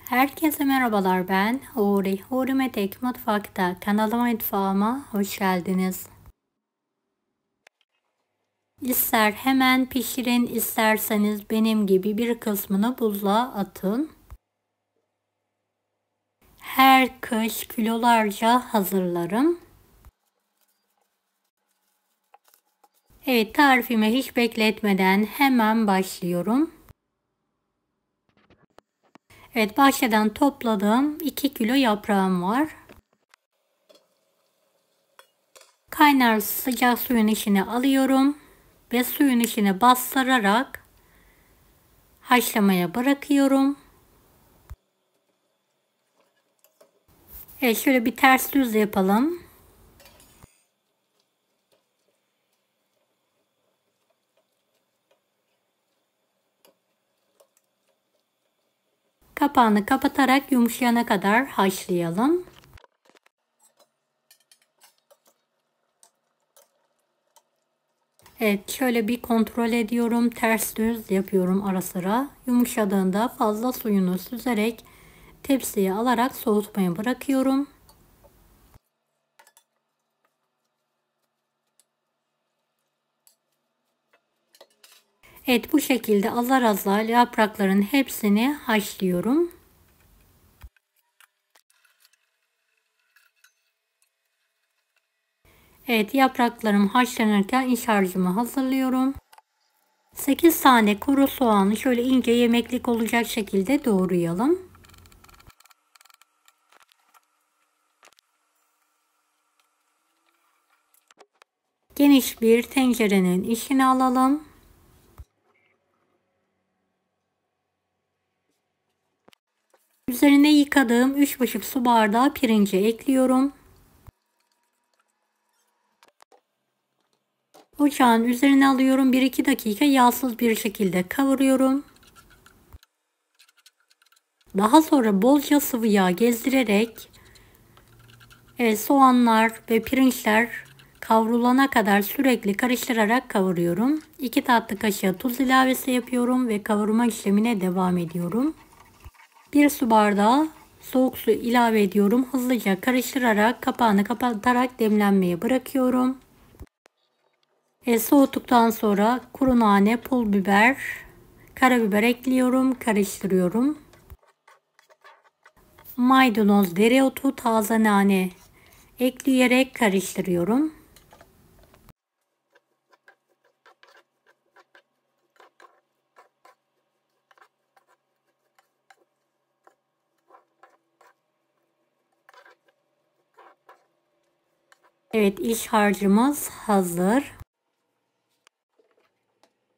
Herkese merhabalar, ben Huri. Huri Metek Mutfak'ta kanalıma mutfağıma hoş geldiniz. İster hemen pişirin, isterseniz benim gibi bir kısmını buzluğa atın. Her kış kilolarca hazırlarım. Evet, tarifime hiç bekletmeden hemen başlıyorum. Evet, bahçeden topladığım 2 kilo yaprağım var. Kaynar sıcak suyun içine alıyorum ve suyun içine bastırarak haşlamaya bırakıyorum. Evet, şöyle bir ters düz yapalım. Kapağını kapatarak yumuşayana kadar haşlayalım. Evet, şöyle bir kontrol ediyorum. Ters düz yapıyorum ara sıra. Yumuşadığında fazla suyunu süzerek tepsiye alarak soğutmaya bırakıyorum. Evet, bu şekilde azar azar yaprakların hepsini haşlıyorum. Evet, yapraklarım haşlanırken iç harcımı hazırlıyorum. 8 tane kuru soğanı şöyle ince yemeklik olacak şekilde doğrayalım. Geniş bir tencerenin içine alalım. Üzerine yıkadığım 3,5 su bardağı pirinci ekliyorum. Ocağın üzerine alıyorum. 1-2 dakika yağsız bir şekilde kavuruyorum. Daha sonra bolca sıvı yağ gezdirerek soğanlar ve pirinçler kavrulana kadar sürekli karıştırarak kavuruyorum. 2 tatlı kaşığı tuz ilavesi yapıyorum ve kavurma işlemine devam ediyorum. 1 su bardağı soğuk su ilave ediyorum. Hızlıca karıştırarak kapağını kapatarak demlenmeye bırakıyorum. Soğuttuktan sonra kuru nane, pul biber, karabiber ekliyorum. Karıştırıyorum. Maydanoz, dereotu, taze nane ekleyerek karıştırıyorum. Evet, iç harcımız hazır.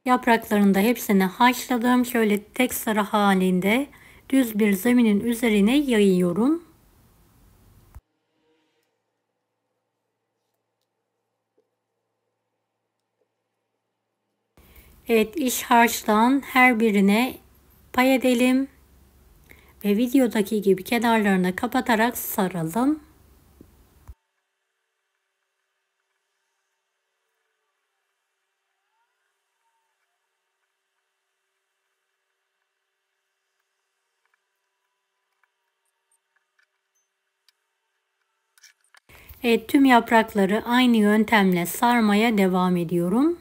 Yapraklarını da hepsini haşladım. Şöyle tek sıra halinde düz bir zeminin üzerine yayıyorum. Evet, iç harçtan her birine pay edelim ve videodaki gibi kenarlarını kapatarak saralım. Evet, tüm yaprakları aynı yöntemle sarmaya devam ediyorum.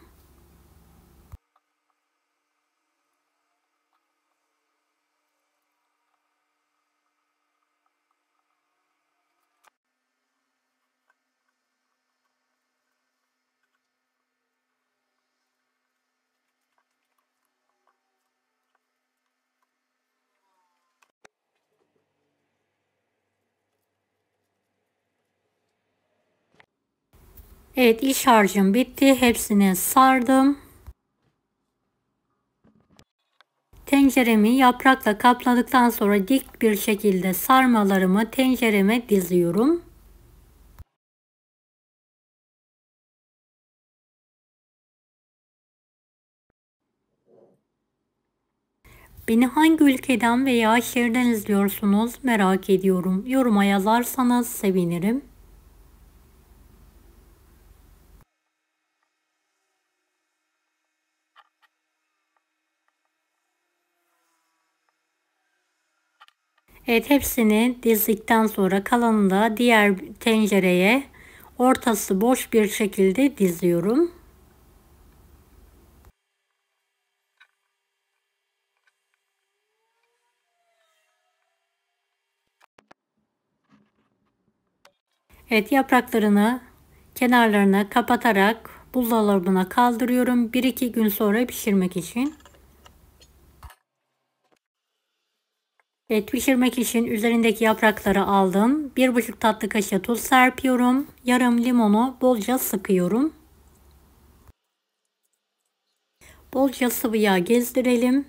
Evet, iç harcım bitti. Hepsini sardım. Tenceremi yaprakla kapladıktan sonra dik bir şekilde sarmalarımı tencereme diziyorum. Beni hangi ülkeden veya şehirden izliyorsunuz merak ediyorum. Yoruma yazarsanız sevinirim. Evet, hepsini dizdikten sonra kalanını da diğer tencereye ortası boş bir şekilde diziyorum. Evet, yapraklarını kenarlarına kapatarak buzdolabına kaldırıyorum. 1-2 gün sonra pişirmek için. Evet, pişirmek için üzerindeki yaprakları aldım. 1,5 tatlı kaşığı tuz serpiyorum. Yarım limonu bolca sıkıyorum. Bolca sıvı yağ gezdirelim.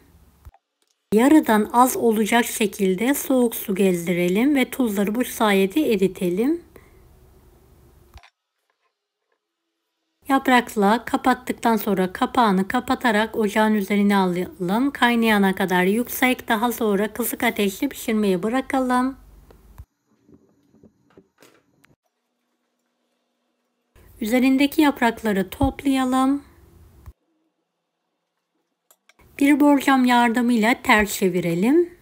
Yarıdan az olacak şekilde soğuk su gezdirelim ve tuzları bu sayede eritelim. Yaprakla kapattıktan sonra kapağını kapatarak ocağın üzerine alalım. Kaynayana kadar yüksek, daha sonra kısık ateşte pişirmeye bırakalım. Üzerindeki yaprakları toplayalım. Bir borcam yardımıyla ters çevirelim.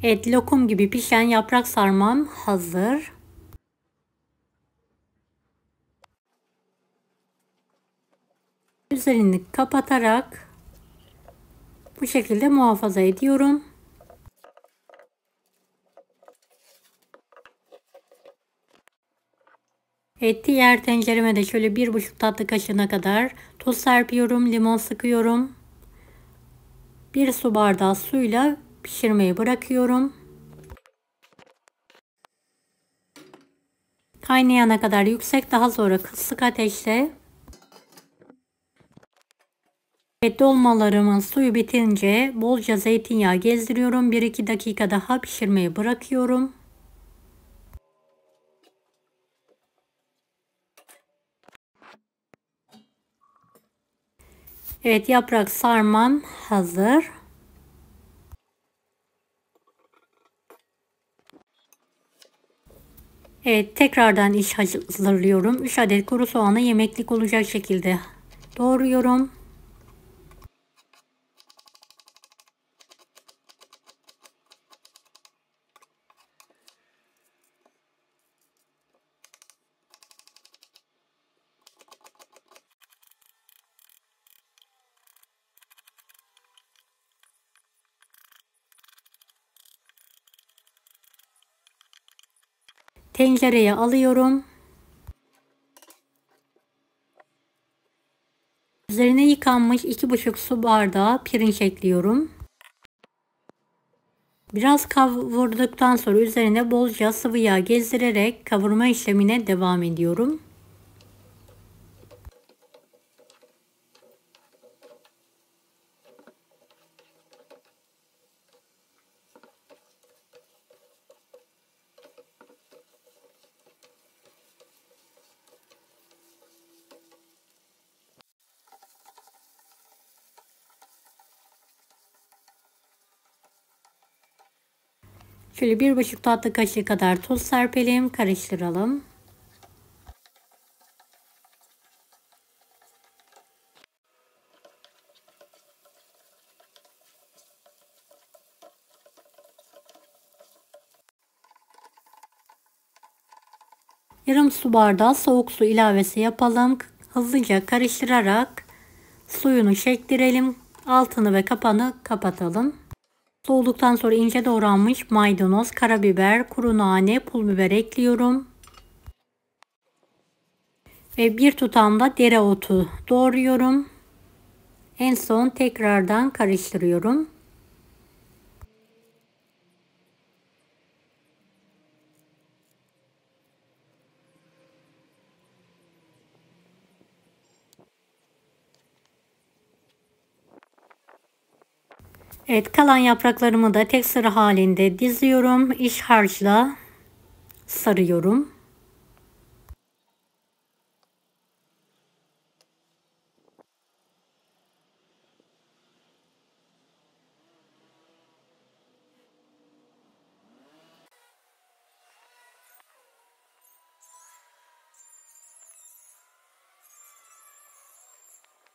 Evet, lokum gibi pişen yaprak sarmam hazır. Üzerini kapatarak bu şekilde muhafaza ediyorum. Evet, diğer tencereme de şöyle 1,5 tatlı kaşığına kadar tuz serpiyorum, limon sıkıyorum. 1 su bardağı suyla pişirmeyi bırakıyorum. Kaynayana kadar yüksek, daha sonra kısık ateşte. Evet, dolmalarımın suyu bitince bolca zeytinyağı gezdiriyorum. 1-2 dakika daha pişirmeyi bırakıyorum. Evet, yaprak sarmam hazır. Evet, tekrardan iç hazırlıyorum. 3 adet kuru soğanı yemeklik olacak şekilde doğruyorum. Tencereye alıyorum. Üzerine yıkanmış 2,5 su bardağı pirinç ekliyorum. Biraz kavurduktan sonra üzerine bolca sıvı yağ gezdirerek kavurma işlemine devam ediyorum. Şöyle 1,5 tatlı kaşığı kadar tuz serpelim, karıştıralım. Yarım su bardağı soğuk su ilavesi yapalım. Hızlıca karıştırarak suyunu çektirelim. Altını ve kapağını kapatalım. Soğuduktan sonra ince doğranmış maydanoz, karabiber, kuru nane, pul biber ekliyorum. Ve bir tutam da dereotu doğruyorum. En son tekrardan karıştırıyorum. Evet, kalan yapraklarımı da tek sıra halinde diziyorum. İç harçla sarıyorum.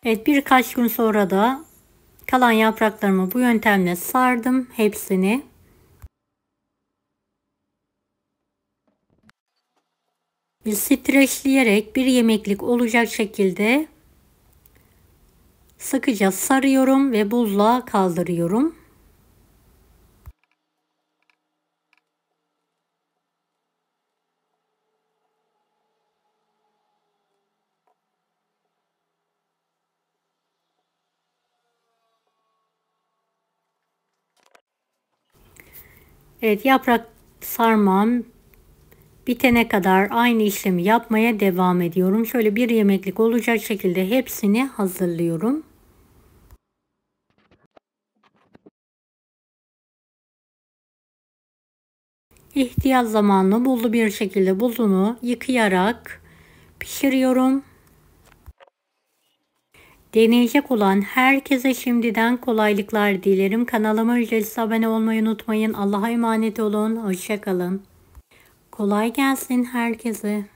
Evet, birkaç gün sonra da kalan yapraklarımı bu yöntemle sardım hepsini. Streçleyerek bir yemeklik olacak şekilde sıkıca sarıyorum ve buzluğa kaldırıyorum. Evet, yaprak sarmam bitene kadar aynı işlemi yapmaya devam ediyorum. Şöyle bir yemeklik olacak şekilde hepsini hazırlıyorum. İhtiyaç zamanlı buzlu bir şekilde buzunu yıkayarak pişiriyorum. Deneyecek olan herkese şimdiden kolaylıklar dilerim. Kanalıma ücretsiz abone olmayı unutmayın. Allah'a emanet olun. Hoşça kalın. Kolay gelsin herkese.